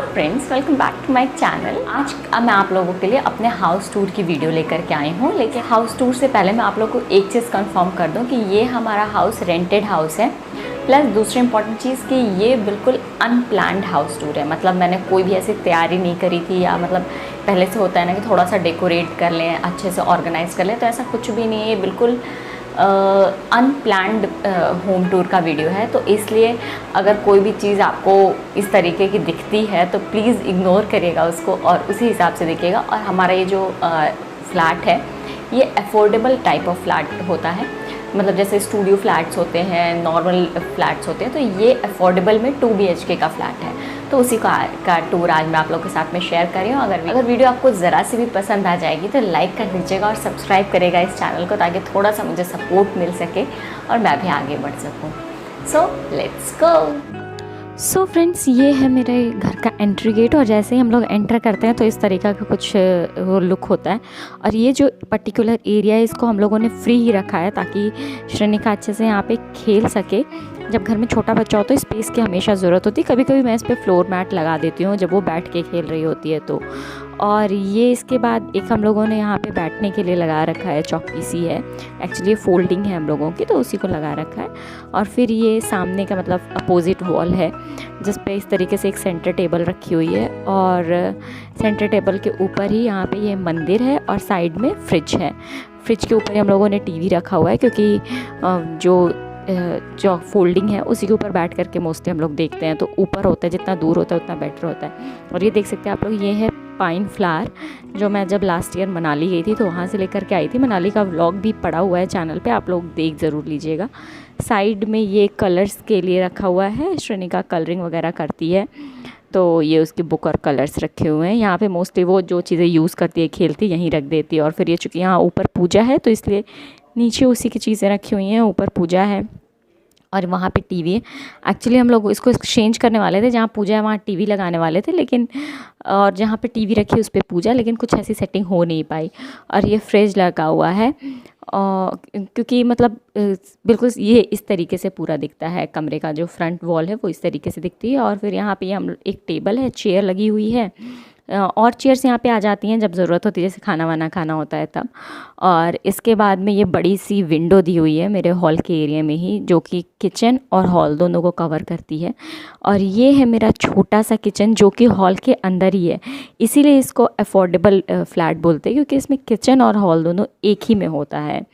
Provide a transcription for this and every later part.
Hello friends, welcome back to my channel. आज मैं आप लोगों के लिए अपने हाउस टूर की वीडियो लेकर के आई हूँ। लेकिन हाउस टूर से पहले मैं आप लोगों को एक चीज़ कंफर्म कर दूँ कि ये हमारा हाउस रेंटेड हाउस है। प्लस दूसरी इंपॉर्टेंट चीज़ कि ये बिल्कुल अनप्लान्ड हाउस टूर है। मतलब मैंने कोई भी ऐसी तैयारी नहीं करी थी, या मतलब पहले से होता है ना कि थोड़ा सा डेकोरेट कर लें, अच्छे से ऑर्गेनाइज़ कर लें, तो ऐसा कुछ भी नहीं है। बिल्कुल अनप्लैंड होम टूर का वीडियो है। तो इसलिए अगर कोई भी चीज़ आपको इस तरीके की दिखती है तो प्लीज़ इग्नोर करिएगा उसको और उसी हिसाब से देखिएगा। और हमारा ये जो फ्लैट है ये अफोर्डेबल टाइप ऑफ फ्लैट होता है। मतलब जैसे स्टूडियो फ्लैट्स होते हैं, नॉर्मल फ्लैट्स होते हैं, तो ये अफोर्डेबल में 2 BHK का फ्लैट है। तो उसी का टूर आज मैं आप लोगों के साथ में शेयर कर रही हूँ। अगर वीडियो आपको ज़रा सी भी पसंद आ जाएगी तो लाइक कर दीजिएगा और सब्सक्राइब करेगा इस चैनल को, ताकि थोड़ा सा मुझे सपोर्ट मिल सके और मैं भी आगे बढ़ सकूँ। So let's go. So friends, ये है मेरे घर का एंट्री गेट, और जैसे ही हम लोग एंटर करते हैं तो इस तरीक़ा का कुछ वो लुक होता है। और ये जो पर्टिकुलर एरिया है इसको हम लोगों ने फ्री ही रखा है ताकि श्रेनिका अच्छे से यहाँ पे खेल सके। जब घर में छोटा बच्चा हो तो स्पेस की हमेशा ज़रूरत होती है। कभी कभी मैं इस पर फ्लोर मैट लगा देती हूँ जब वो बैठ के खेल रही होती है तो। और ये इसके बाद एक हम लोगों ने यहाँ पे बैठने के लिए लगा रखा है, चौकी सी है। एक्चुअली फोल्डिंग है हम लोगों की, तो उसी को लगा रखा है। और फिर ये सामने का मतलब अपोजिट वॉल है जिस पे इस तरीके से एक सेंटर टेबल रखी हुई है, और सेंटर टेबल के ऊपर ही यहाँ पे ये मंदिर है और साइड में फ्रिज है। फ्रिज के ऊपर ही हम लोगों ने टीवी रखा हुआ है, क्योंकि जो फोल्डिंग है उसी के ऊपर बैठ करके मोस्टली हम लोग देखते हैं। तो ऊपर होता है, जितना दूर होता है उतना बेटर होता है। और ये देख सकते हैं आप लोग, ये है पाइन फ्लावर, जो मैं जब लास्ट ईयर मनाली गई थी तो वहाँ से लेकर के आई थी। मनाली का व्लॉग भी पड़ा हुआ है चैनल पे, आप लोग देख ज़रूर लीजिएगा। साइड में ये कलर्स के लिए रखा हुआ है, श्रेनिका कलरिंग वगैरह करती है तो ये उसकी बुक और कलर्स रखे हुए हैं। यहाँ पे मोस्टली वो जो चीज़ें यूज़ करती है, खेलती यहीं रख देती है। और फिर ये चूँकि यहाँ ऊपर पूजा है तो इसलिए नीचे उसी की चीज़ें रखी हुई हैं, ऊपर पूजा है और वहाँ पे टीवी है। एक्चुअली हम लोग इसको एक्सचेंज करने वाले थे, जहाँ पूजा है वहाँ टीवी लगाने वाले थे, लेकिन और जहाँ पे टीवी रखी उस पर पूजा, लेकिन कुछ ऐसी सेटिंग हो नहीं पाई। और ये फ्रिज लगा हुआ है, क्योंकि मतलब बिल्कुल ये इस तरीके से पूरा दिखता है। कमरे का जो फ्रंट वॉल है वो इस तरीके से दिखती है। और फिर यहाँ पे हम एक टेबल है, चेयर लगी हुई है, और चेयर्स यहाँ पे आ जाती हैं जब ज़रूरत होती है, जैसे खाना वाना खाना होता है तब। और इसके बाद में ये बड़ी सी विंडो दी हुई है मेरे हॉल के एरिया में ही, जो कि किचन और हॉल दोनों को कवर करती है। और ये है मेरा छोटा सा किचन जो कि हॉल के अंदर ही है, इसीलिए इसको अफोर्डेबल फ्लैट बोलते हैं, क्योंकि इसमें किचन और हॉल दोनों एक ही में होता है।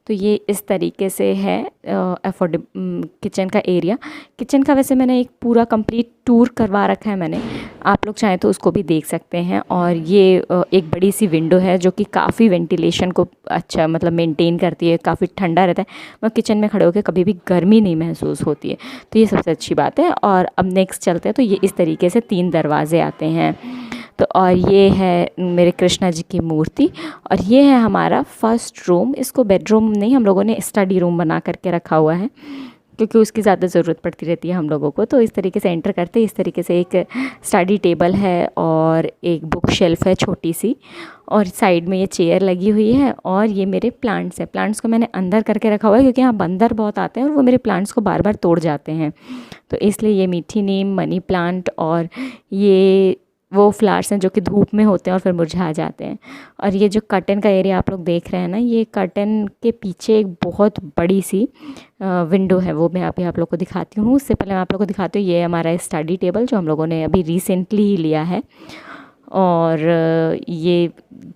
तो ये इस तरीके से है किचन का एरिया। किचन का वैसे मैंने एक पूरा कंप्लीट टूर करवा रखा है मैंने, आप लोग चाहें तो उसको भी देख सकते हैं। और ये एक बड़ी सी विंडो है जो कि काफ़ी वेंटिलेशन को अच्छा मतलब मेंटेन करती है, काफ़ी ठंडा रहता है। मैं किचन में खड़े होकर कभी भी गर्मी नहीं महसूस होती है, तो ये सबसे अच्छी बात है। और अब नेक्स्ट चलते हैं, तो ये इस तरीके से 3 दरवाजे आते हैं। तो और ये है मेरे कृष्णा जी की मूर्ति, और ये है हमारा फर्स्ट रूम। इसको बेडरूम नहीं, हम लोगों ने स्टडी रूम बना करके रखा हुआ है, क्योंकि उसकी ज़्यादा ज़रूरत पड़ती रहती है हम लोगों को। तो इस तरीके से एंटर करते इस तरीके से एक स्टडी टेबल है और एक बुक शेल्फ है छोटी सी, और साइड में ये चेयर लगी हुई है। और ये मेरे प्लांट्स हैं, प्लांट्स को मैंने अंदर करके रखा हुआ है क्योंकि यहाँ बंदर बहुत आते हैं और वो मेरे प्लांट्स को बार बार तोड़ जाते हैं, तो इसलिए ये मीठी नीम, मनी प्लांट और ये वो फ्लावर्स हैं जो कि धूप में होते हैं और फिर मुरझा जाते हैं। और ये जो कर्टन का एरिया आप लोग देख रहे हैं ना, ये कर्टन के पीछे एक बहुत बड़ी सी विंडो है, वो मैं अभी आप लोग को दिखाती हूँ। उससे पहले मैं आप लोग को दिखाती हूँ, ये हमारा स्टडी टेबल जो हम लोगों ने अभी रिसेंटली ही लिया है, और ये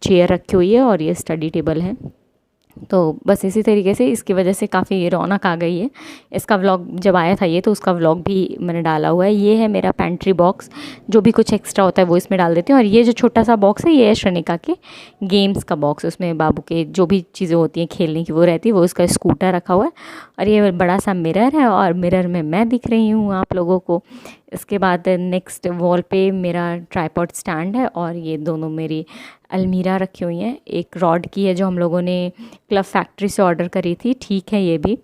चेयर रखी हुई है और ये स्टडी टेबल है। तो बस इसी तरीके से इसकी वजह से काफ़ी रौनक आ गई है। इसका व्लॉग जब आया था ये, तो उसका व्लॉग भी मैंने डाला हुआ है। ये है मेरा पेंट्री बॉक्स, जो भी कुछ एक्स्ट्रा होता है वो इसमें डाल देती हूँ। और ये जो छोटा सा बॉक्स है ये है श्रेनिका के गेम्स का बॉक्स, उसमें बाबू के जो भी चीज़ें होती हैं खेलने की वो रहती है, वो उसका स्कूटर रखा हुआ है। और ये बड़ा सा मिरर है, और मिरर में मैं दिख रही हूँ आप लोगों को। इसके बाद नेक्स्ट वॉल पे मेरा ट्राइपॉड स्टैंड है, और ये दोनों मेरी अलमीरा रखी हुई हैं। एक रॉड की है जो हम लोगों ने क्लब फैक्ट्री से ऑर्डर करी थी, ठीक है ये भी।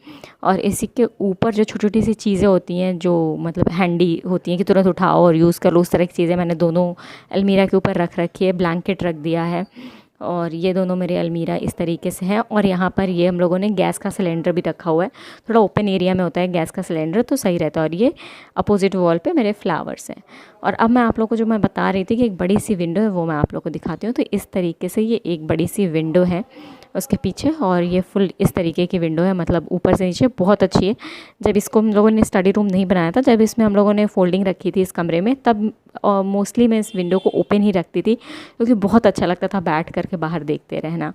और इसी के ऊपर जो छोटी छोटी सी चीज़ें होती हैं जो मतलब हैंडी होती हैं कि तुरंत उठाओ और यूज़ कर लो, उस तरह की चीज़ें मैंने दोनों अलमीरा के ऊपर रख रखी है। ब्लैंकेट रख दिया है, और ये दोनों मेरे अलमीरा इस तरीके से हैं। और यहाँ पर ये हम लोगों ने गैस का सिलेंडर भी रखा हुआ है, थोड़ा ओपन एरिया में होता है गैस का सिलेंडर तो सही रहता है। और ये अपोजिट वॉल पे मेरे फ्लावर्स हैं। और अब मैं आप लोग को जो मैं बता रही थी कि एक बड़ी सी विंडो है वो मैं आप लोग को दिखाती हूँ। तो इस तरीके से ये एक बड़ी सी विंडो है उसके पीछे, और ये फुल इस तरीके की विंडो है, मतलब ऊपर से नीचे बहुत अच्छी है। जब इसको हम लोगों ने स्टडी रूम नहीं बनाया था, जब इसमें हम लोगों ने फोल्डिंग रखी थी इस कमरे में, तब मोस्टली मैं इस विंडो को ओपन ही रखती थी क्योंकि बहुत अच्छा लगता था बैठ करके बाहर देखते रहना।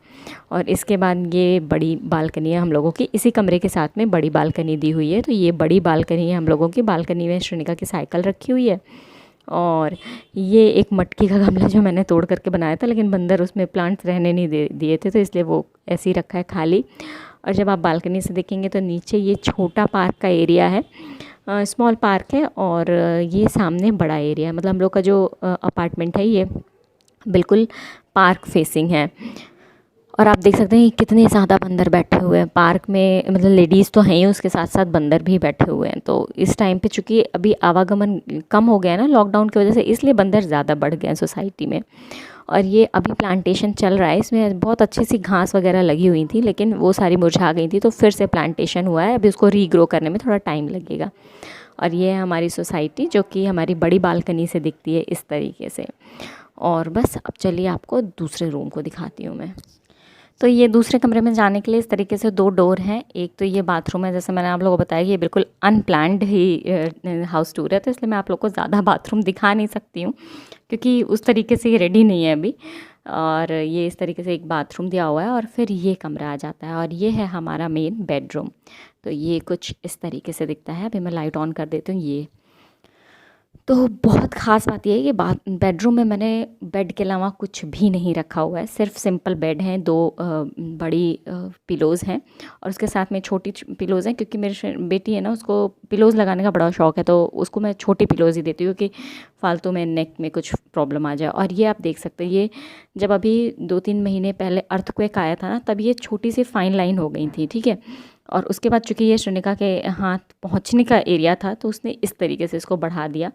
और इसके बाद ये बड़ी बालकनी है हम लोगों की, इसी कमरे के साथ में बड़ी बालकनी दी हुई है। तो ये बड़ी बालकनी है हम लोगों की। बालकनी में श्रेनिका की साइकिल रखी हुई है। और ये एक मटकी का गमला जो मैंने तोड़ करके बनाया था, लेकिन बंदर उसमें प्लांट्स रहने नहीं दिए थे, तो इसलिए वो ऐसे ही रखा है खाली। और जब आप बालकनी से देखेंगे तो नीचे ये छोटा पार्क का एरिया है, स्मॉल पार्क है। और ये सामने बड़ा एरिया है, मतलब हम लोग का जो अपार्टमेंट है ये बिल्कुल पार्क फेसिंग है। और आप देख सकते हैं कि कितने ज़्यादा बंदर बैठे हुए हैं पार्क में, मतलब लेडीज़ तो हैं ही, उसके साथ साथ बंदर भी बैठे हुए हैं। तो इस टाइम पे चूँकि अभी आवागमन कम हो गया है ना लॉकडाउन की वजह से, इसलिए बंदर ज़्यादा बढ़ गए हैं सोसाइटी में। और ये अभी प्लांटेशन चल रहा है, इसमें बहुत अच्छी सी घास वगैरह लगी हुई थी, लेकिन वो सारी मुरझा गई थी, तो फिर से प्लांटेशन हुआ है। अभी उसको रीग्रो करने में थोड़ा टाइम लगेगा। और ये है हमारी सोसाइटी जो कि हमारी बड़ी बालकनी से दिखती है इस तरीके से। और बस अब चलिए आपको दूसरे रूम को दिखाती हूँ मैं। तो ये दूसरे कमरे में जाने के लिए इस तरीके से 2 डोर हैं। एक तो ये बाथरूम है, जैसे मैंने आप लोगों को बताया कि ये बिल्कुल अनप्लान्ड ही हाउस टूर है, तो इसलिए मैं आप लोग को ज़्यादा बाथरूम दिखा नहीं सकती हूँ क्योंकि उस तरीके से ये रेडी नहीं है अभी। और ये इस तरीके से एक बाथरूम दिया हुआ है। और फिर ये कमरा आ जाता है और ये है हमारा मेन बेडरूम। तो ये कुछ इस तरीके से दिखता है। अभी मैं लाइट ऑन कर देती हूँ। ये तो बहुत ख़ास बात ये है कि बेडरूम में मैंने बेड के अलावा कुछ भी नहीं रखा हुआ है, सिर्फ सिंपल बेड हैं, 2 बड़ी पिलोज़ हैं और उसके साथ में छोटी पिलोज़ हैं क्योंकि मेरी बेटी है ना, उसको पिलोज़ लगाने का बड़ा शौक़ है, तो उसको मैं छोटी पिलोज़ ही देती हूँ कि फालतू में नेक में कुछ प्रॉब्लम आ जाए। और ये आप देख सकते हैं, ये जब अभी 2-3 महीने पहले अर्थक्वेक आया था ना, तब ये छोटी सी फाइन लाइन हो गई थी, ठीक है। और उसके बाद चूँकि ये श्रेनिका के हाथ पहुँचने का एरिया था, तो उसने इस तरीके से इसको बढ़ा दिया।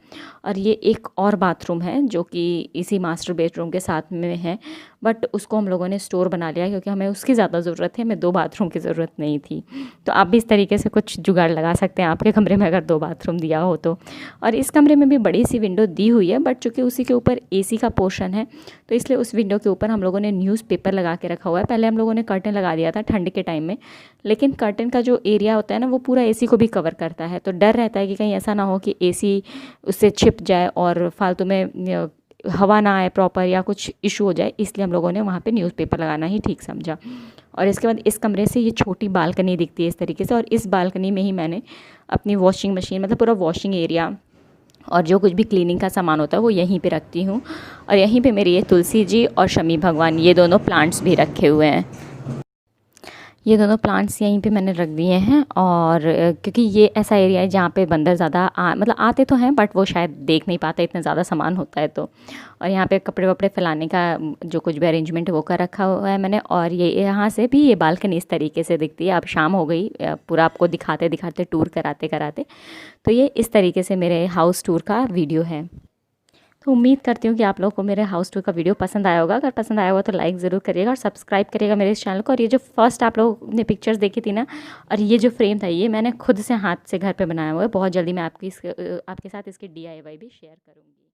और ये एक और बाथरूम है जो कि इसी मास्टर बेडरूम के साथ में है, बट उसको हम लोगों ने स्टोर बना लिया क्योंकि हमें उसकी ज़्यादा ज़रूरत है, हमें 2 बाथरूम की ज़रूरत नहीं थी। तो आप भी इस तरीके से कुछ जुगाड़ लगा सकते हैं आपके कमरे में अगर 2 बाथरूम दिया हो तो। और इस कमरे में भी बड़ी सी विंडो दी हुई है, बट चूँकि उसी के ऊपर एसी का पोर्शन है, तो इसलिए उस विंडो के ऊपर हम लोगों ने न्यूज़पेपर लगा के रखा हुआ है। पहले हम लोगों ने कर्टन लगा दिया था ठंड के टाइम में, लेकिन कर्टन का जो एरिया होता है ना, वो पूरा एसी को भी कवर करता है, तो डर रहता है कि कहीं ऐसा ना हो कि एसी उससे छिप जाए और फालतू में हवा ना आए प्रॉपर या कुछ इशू हो जाए, इसलिए हम लोगों ने वहाँ पे न्यूज़पेपर लगाना ही ठीक समझा। और इसके बाद इस कमरे से ये छोटी बालकनी दिखती है इस तरीके से, और इस बालकनी में ही मैंने अपनी वॉशिंग मशीन, मतलब पूरा वॉशिंग एरिया और जो कुछ भी क्लीनिंग का सामान होता है वो यहीं पे रखती हूँ। और यहीं पे मेरी ये तुलसी जी और शमी भगवान, ये दोनों प्लांट्स भी रखे हुए हैं। ये दोनों प्लांट्स यहीं पे मैंने रख दिए हैं। और क्योंकि ये ऐसा एरिया है जहाँ पे बंदर ज़्यादा मतलब आते तो हैं, बट वो शायद देख नहीं पाते, इतना ज़्यादा सामान होता है तो। और यहाँ पे कपड़े वपड़े फैलाने का जो कुछ भी अरेंजमेंट है वो कर रखा हुआ है मैंने। और ये यहाँ से भी ये बालकनी इस तरीके से दिखती है। अब शाम हो गई, पूरा आपको दिखाते दिखाते टूर कराते कराते, तो ये इस तरीके से मेरे हाउस टूर का वीडियो है। तो उम्मीद करती हूँ कि आप लोगों को मेरे हाउस टूर का वीडियो पसंद आया होगा। अगर पसंद आया होगा तो लाइक ज़रूर करिएगा और सब्सक्राइब करिएगा मेरे इस चैनल को। और ये जो फर्स्ट आप लोगों ने पिक्चर्स देखी थी ना, और ये जो फ्रेम था, ये मैंने खुद से हाथ से घर पे बनाया हुआ है। बहुत जल्दी मैं आपके साथ इसकी DIY भी शेयर करूँगी।